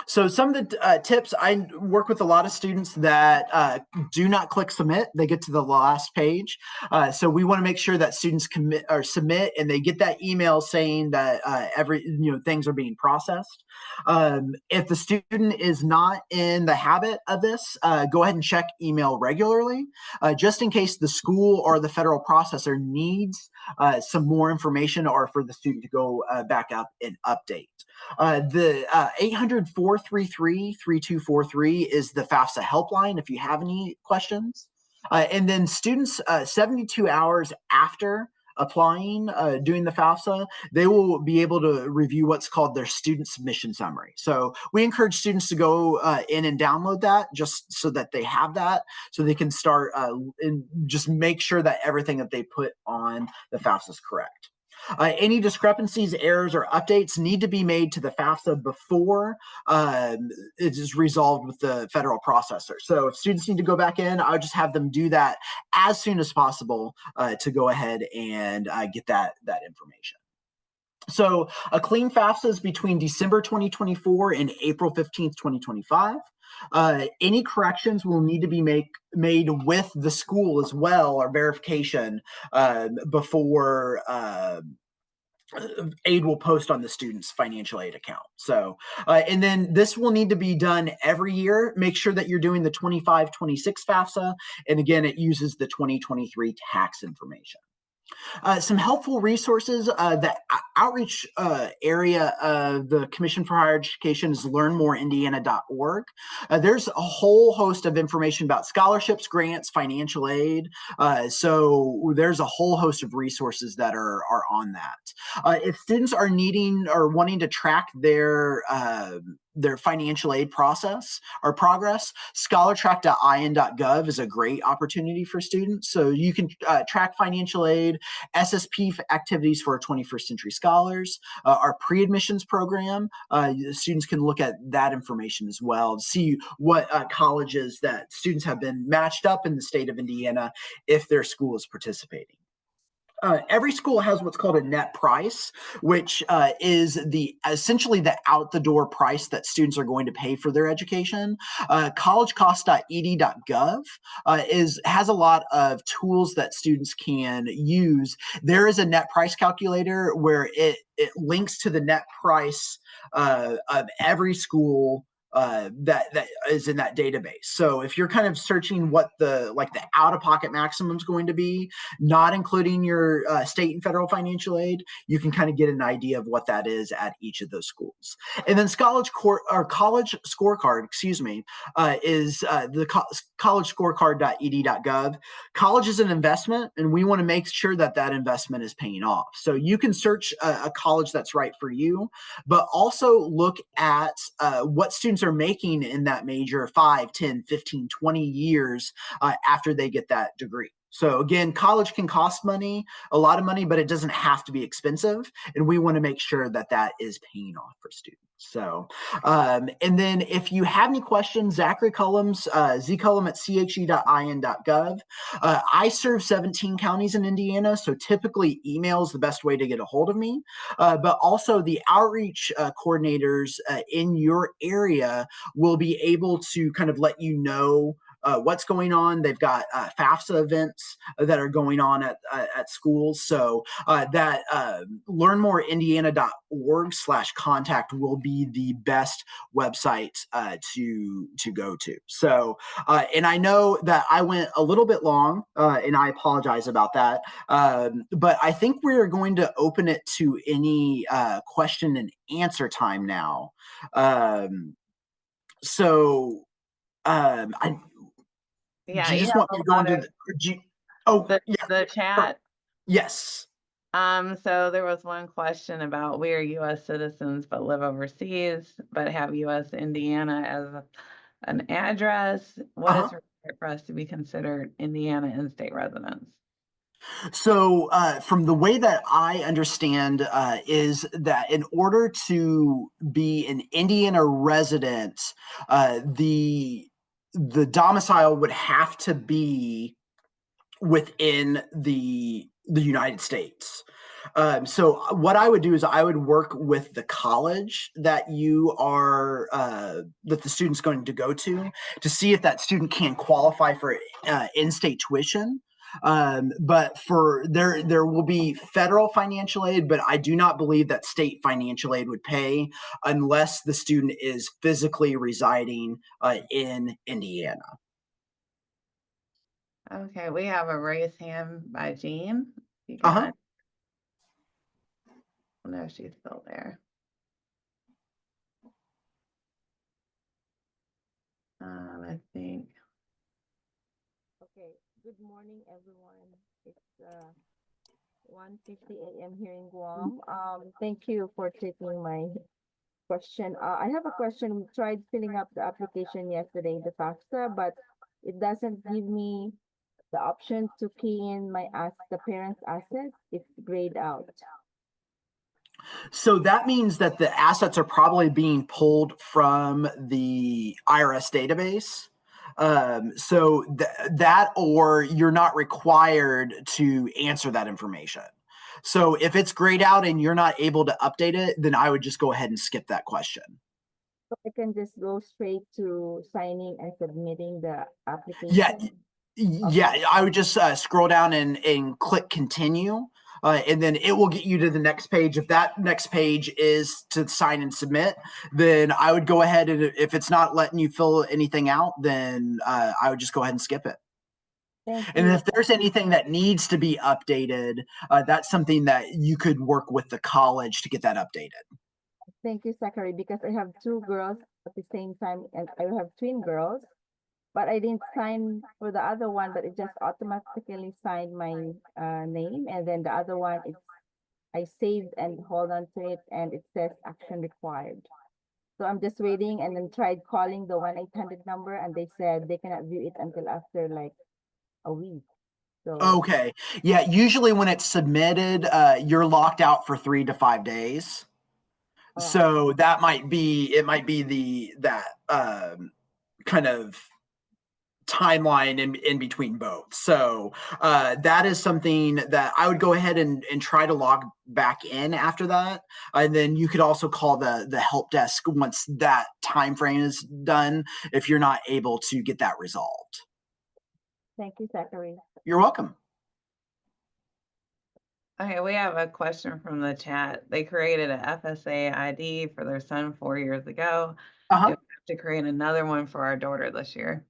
So some of the tips, I work with a lot of students that do not click submit. They get to the last page. So we want to make sure that students commit or submit, and they get that email saying that things are being processed. If the student is not in the habit of this, go ahead and check email regularly, just in case the school or the federal processor needs some more information, or for the student to go back up and update. The 800-433-3243 is the FAFSA helpline if you have any questions. And then students 72 hours after applying, doing the FAFSA, they will be able to review what's called their student submission summary. So we encourage students to go in and download that, just so that they have that, so they can start and just make sure that everything that they put on the FAFSA is correct. Any discrepancies, errors, or updates need to be made to the FAFSA before it is resolved with the federal processor. So if students need to go back in, I would just have them do that as soon as possible to go ahead and get that information. So a clean FAFSA is between December 2024 and April 15th, 2025. Any corrections will need to be made with the school as well, or verification before aid will post on the student's financial aid account. So, and then this will need to be done every year. Make sure that you're doing the 25-26 FAFSA. And again, it uses the 2023 tax information. Some helpful resources. The outreach area of the Commission for Higher Education is learnmoreindiana.org. There's a whole host of information about scholarships, grants, financial aid. So there's a whole host of resources that are on that. If students are needing or wanting to track their financial aid process or progress, scholartrack.in.gov is a great opportunity for students. So you can track financial aid, SSP activities for our 21st Century Scholars, our pre-admissions program. Students can look at that information as well to see what colleges that students have been matched up in the state of Indiana if their school is participating. Every school has what's called a net price, which is essentially the out-the-door price that students are going to pay for their education. Collegecost.ed.gov has a lot of tools that students can use. There is a net price calculator where it links to the net price of every school that is in that database. So if you're kind of searching what the out-of-pocket maximum is going to be, not including your state and federal financial aid, you can kind of get an idea of what that is at each of those schools. And then college scorecard, is the collegescorecard.ed.gov. College is an investment, and we want to make sure that investment is paying off. So you can search a college that's right for you, but also look at what students are making in that major 5, 10, 15, 20 years after they get that degree. So again, college can cost money, a lot of money, but it doesn't have to be expensive. And we want to make sure that is paying off for students. So, and then if you have any questions, Zachary Cullum's zcullum@che.in.gov. I serve 17 counties in Indiana, so typically email is the best way to get a hold of me. But also the outreach coordinators in your area will be able to kind of let you know what's going on. They've got FAFSA events that are going on at schools. So that learnmoreindiana.org/contact will be the best website to go to. So, and I know that I went a little bit long, and I apologize about that. But I think we're going to open it to any question and answer time now. Yeah, Do you you just have want me a to go lot into of yeah, the chat. yes. So there was one question about we are U.S. citizens but live overseas, but have U.S. Indiana as an address. What is required for us to be considered Indiana in-state residents? So from the way that I understand is that in order to be an Indiana resident, the domicile would have to be within the United States. So what I would do is I would work with the college that you are that the student's going to go to see if that student can qualify for in-state tuition. But for there will be federal financial aid, but I do not believe that state financial aid would pay unless the student is physically residing in Indiana. Okay, we have a raised hand by Jean. You can, Uh-huh. I don't know if she's still there. I think. Okay, good morning, everyone. It's 1:50 a.m. here in Guam. Thank you for taking my question. I have a question. We tried filling up the application yesterday, the FAFSA, but it doesn't give me the option to key in the parents' assets. It's grayed out. So that means that the assets are probably being pulled from the IRS database. So that, or you're not required to answer that information. So if it's grayed out and you're not able to update it, then I would just go ahead and skip that question. So I can just go straight to signing and submitting the Yeah, application. yeah. I would just scroll down and click continue. And then it will get you to the next page. If that next page is to sign and submit, then I would go ahead and if it's not letting you fill anything out, then I would just go ahead and skip it. Thank And you. if there's anything that needs to be updated, that's something that you could work with the college to get that updated. Thank you, Zachary, because I have two girls at the same time, and I have twin girls, but I didn't sign for the other one, but it just automatically signed my name, and then the other one, I saved and hold on to it, and it says action required. So I'm just waiting, and then tried calling the 1-800 number, and they said they cannot view it until after like a week. So Okay. Yeah. Usually when it's submitted, you're locked out for 3 to 5 days. So that might be that kind of timeline in between both. So that is something that I would go ahead and try to log back in after that. And then you could also call the help desk once that time frame is done if you're not able to get that resolved. thank you, Zachary. You're welcome. Okay, we have a question from the chat. They created a FSA ID for their son 4 years ago. Uh-huh. Do we have to create another one for our daughter this year?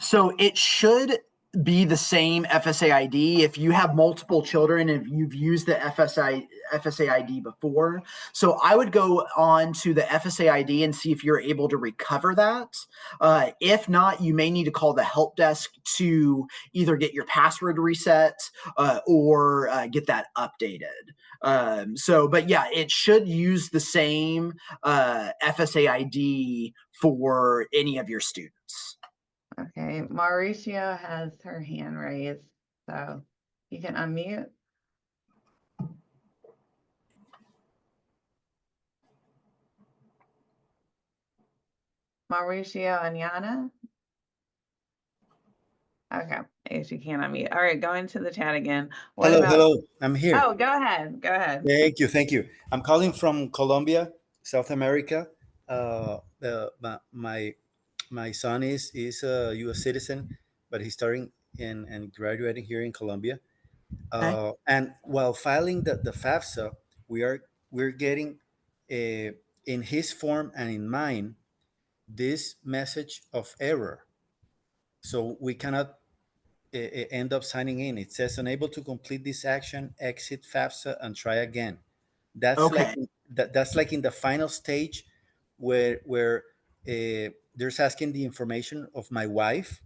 So it should be the same FSA ID if you have multiple children and you've used the FSA ID before. So I would go on to the FSA ID and see if you're able to recover that. If not, you may need to call the help desk to either get your password reset or get that updated. But yeah, it should use the same FSA ID for any of your students. Okay, Mauricio has her hand raised, so you can unmute. Mauricio and Yana? Okay, I guess you can't unmute. All right, go into the chat again. What about? Hello, I'm here. Oh, go ahead. Go ahead. Thank you. I'm calling from Colombia, South America. My son is a U.S. citizen, but he's starting and graduating here in Colombia. Okay. And while filing the FAFSA, we're getting in his form and in mine this message of error. So we cannot end up signing in. It says unable to complete this action, exit FAFSA and try again. That's Okay. that's like in the final stage where there's asking the information of my wife,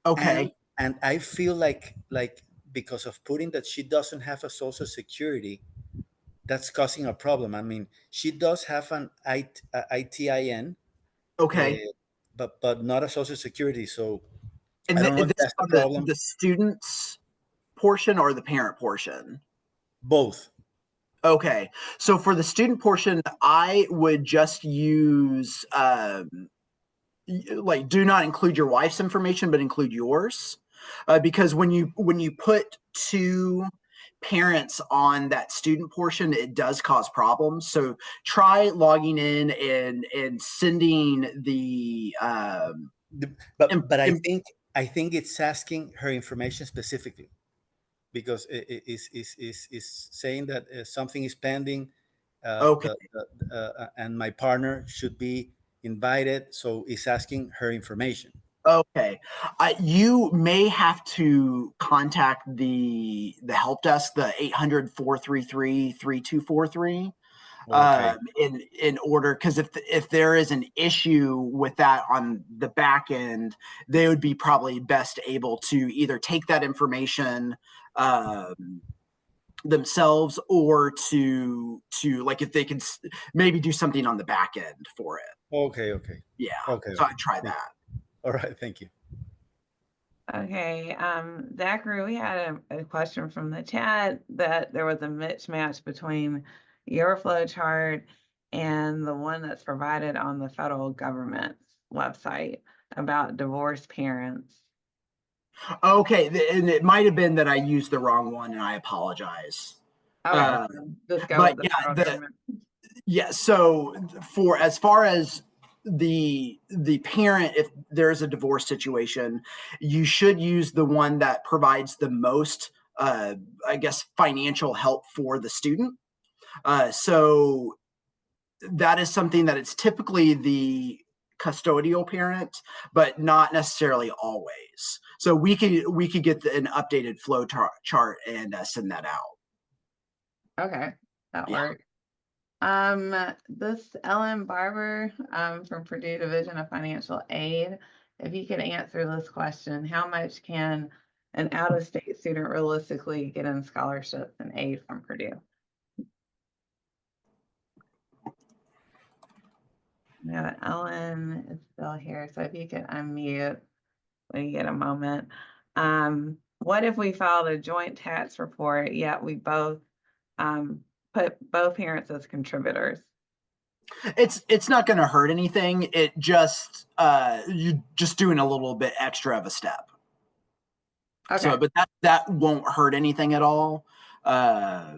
Okay. and I feel like because of putting that she doesn't have a social security, that's causing a problem. I mean, she does have an ITIN, Okay. but not a social security. So And I don't know if this is that's the on problem. the students portion or the parent portion? Both. Okay. So for the student portion, I would just use like do not include your wife's information, but include yours. Because when you put two parents on that student portion, it does cause problems. So try logging in and sending the But I think it's asking her information specifically, because is saying that something is pending, okay. and my partner should be invited. So it's asking her information. Okay. You may have to contact the help desk, the 800-433-3243, Okay. in order, because if there is an issue with that on the back end, they would be probably best able to either take that information themselves, or to like if they can maybe do something on the back end for it. Okay. Okay. Yeah. Okay. So Okay. I'd try that. All right. Thank you. Okay, Zachary, we had a question from the chat that there was a mismatch between your flow chart and the one that's provided on the federal government's website about divorced parents. Okay, and it might have been that I used the wrong one, and I apologize. Okay, just go But with the federal government. yeah, so for as far as the parent, if there's a divorce situation, you should use the one that provides the most, I guess, financial help for the student. So that is something that it's typically the custodial parent, but not necessarily always. So we could get an updated flow chart and send that out. Okay, that Yeah. works. This Ellen Barber from Purdue Division of Financial Aid, if you could answer this question, how much can an out-of-state student realistically get in scholarships and aid from Purdue? Yeah, Ellen is still here, so if you could unmute when you get a moment. What if we filed a joint tax report, yet we both put both parents as contributors? It's not going to hurt anything. It just you just doing a little bit extra of a step. Okay. So, but that won't hurt anything at all. Yeah.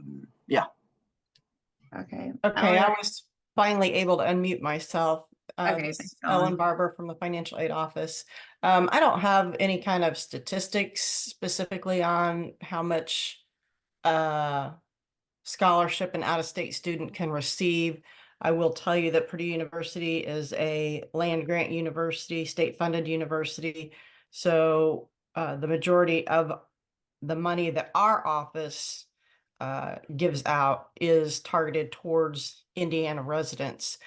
Okay. Okay, Ellen? I was finally able to unmute myself. Okay, This thanks, is Ellen Ellen. Barber from the Financial Aid Office. I don't have any kind of statistics specifically on how much scholarship an out-of-state student can receive. I will tell you that Purdue University is a land grant university, state-funded university. So the majority of the money that our office gives out is targeted towards Indiana residents.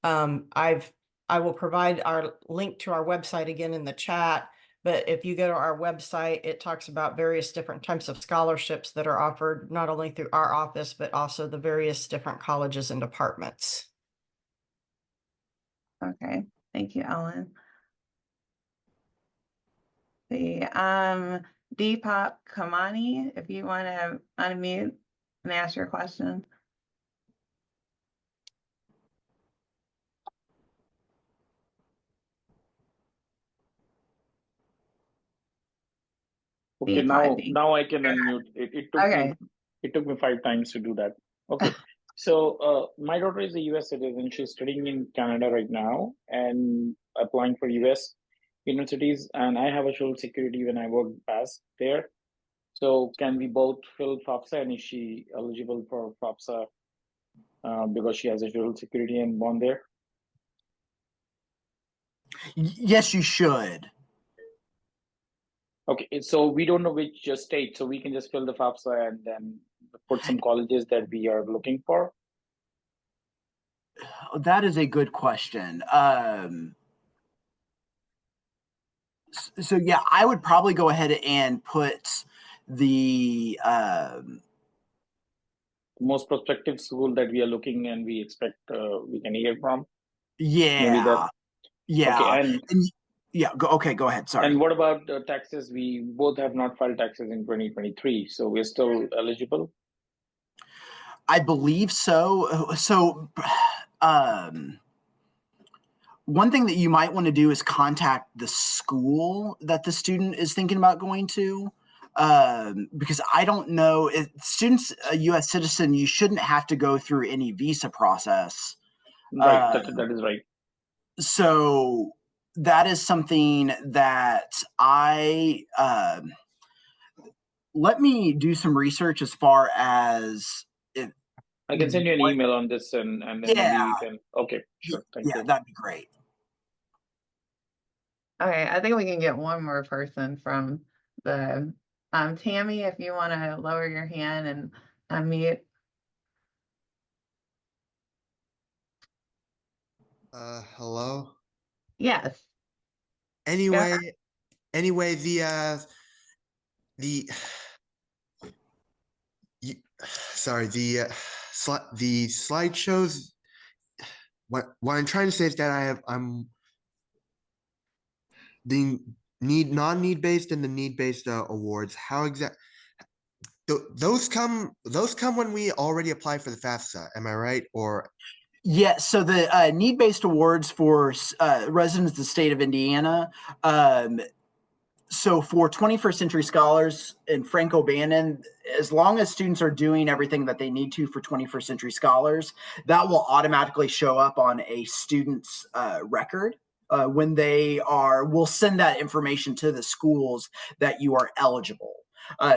I will provide our link to our website again in the chat, but if you go to our website, it talks about various different types of scholarships that are offered not only through our office, but also the various different colleges and departments. Okay, thank you, Ellen. The Deepak Kamani, if you want to unmute and ask your question. Okay, now I can unmute. Okay. It took me 5 times to do that. Okay. So my daughter is a US citizen. She's studying in Canada right now and applying for US universities, and I have a social security when I work past there. So can we both fill FAFSA, and is she eligible for FAFSA because she has a social security and born there? Yes, you should. Okay, so we don't know which state, so we can just fill the FAFSA and then put some colleges that we are looking for. That is a good question. So yeah, I would probably go ahead and put the most prospective school that we are looking and we expect we can hear from. yeah, Maybe that. yeah, Okay, and yeah. Go ahead. Sorry. And what about taxes? We both have not filed taxes in 2023, so we're still eligible. I believe so. So, one thing that you might want to do is contact the school that the student is thinking about going to. because I don't know if students, a U.S. citizen, you shouldn't have to go through any visa process. Right, that is right. So that is something that let me do some research as far as it. I can send you an email on this, and then Yeah, maybe we can. Okay, sure. Thank you. that'd be great. Okay, I think we can get one more person from the Tammy, if you want to lower your hand and unmute. Hello. Yes. Anyway, the sorry, the slideshows. What I'm trying to say is that I'm the non-need based and the need based awards. How exact those come when we already apply for the FAFSA. Am I right? Or Yeah, so the need-based awards for residents of the state of Indiana. So for 21st Century Scholars and Frank O'Bannon, as long as students are doing everything that they need to for 21st Century Scholars, that will automatically show up on a student's record. When they are, we'll send that information to the schools that you are eligible.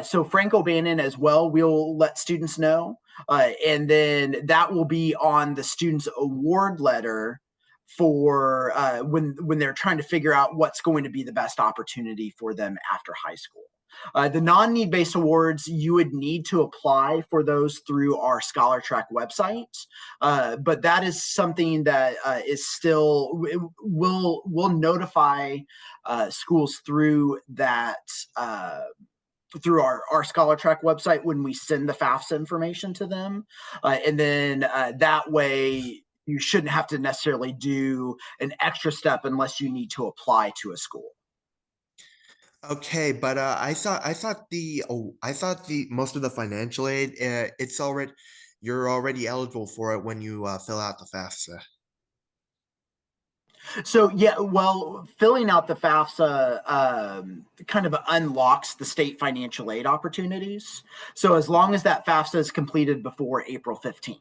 So Frank O'Bannon as well, we'll let students know. And then that will be on the student's award letter for when they're trying to figure out what's going to be the best opportunity for them after high school. The non-need based awards, you would need to apply for those through our Scholar Track website, but that is something that is still will notify schools through that. Through our Scholar Track website when we send the FAFSA information to them. And then that way you shouldn't have to necessarily do an extra step unless you need to apply to a school. okay, but I thought the most of the financial aid you're already eligible for it when you fill out the FAFSA. So yeah, well, filling out the FAFSA kind of unlocks the state financial aid opportunities. So as long as that FAFSA is completed before April 15th.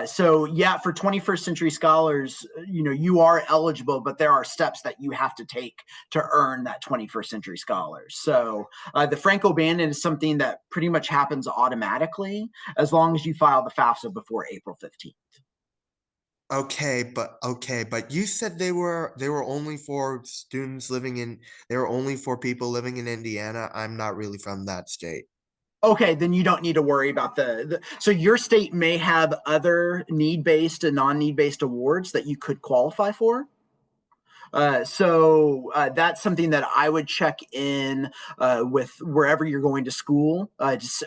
So yeah, for 21st Century Scholars, you are eligible, but there are steps that you have to take to earn that 21st Century Scholars. So the Frank O'Bannon is something that pretty much happens automatically as long as you file the FAFSA before April 15th. Okay, but you said they were only for they were only for people living in Indiana. I'm not really from that state. Okay, then you don't need to worry about so your state may have other need-based and non-need-based awards that you could qualify for. So that's something that I would check in with wherever you're going to school,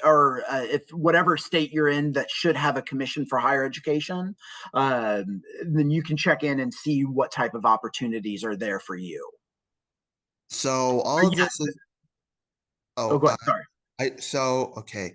or if whatever state you're in that should have a commission for higher education, then you can check in and see what type of opportunities are there for you. So all of this is. Oh, go ahead. Sorry. Okay.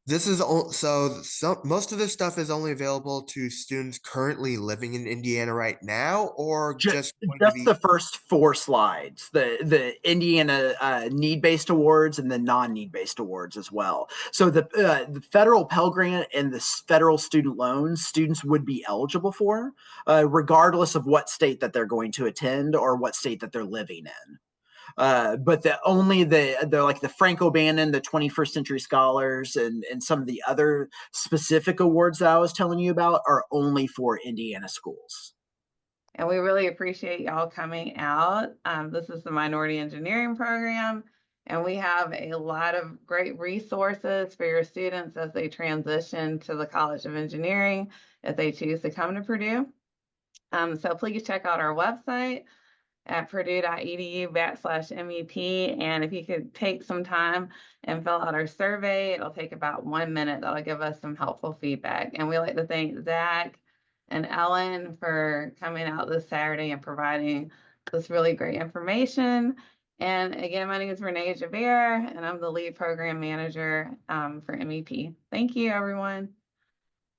This is most of this stuff is only available to students currently living in Indiana right now, or just going to be the first 4 slides, the Indiana need-based awards and the non-need-based awards as well. So the federal Pell Grant and the federal student loans students would be eligible for, regardless of what state that they're going to attend or what state that they're living in. But they're like the Frank O'Bannon, the 21st Century Scholars, and some of the other specific awards that I was telling you about are only for Indiana schools. And we really appreciate y'all coming out. This is the Minority Engineering Program, and we have a lot of great resources for your students as they transition to the College of Engineering if they choose to come to Purdue. So please check out our website at purdue.edu/MEP. And if you could take some time and fill out our survey, it'll take about 1 minute. That'll give us some helpful feedback. And we like to thank Zach and Ellen for coming out this Saturday and providing this really great information. And again, my name is Renee Javert, and I'm the lead program manager for MEP. Thank you, everyone.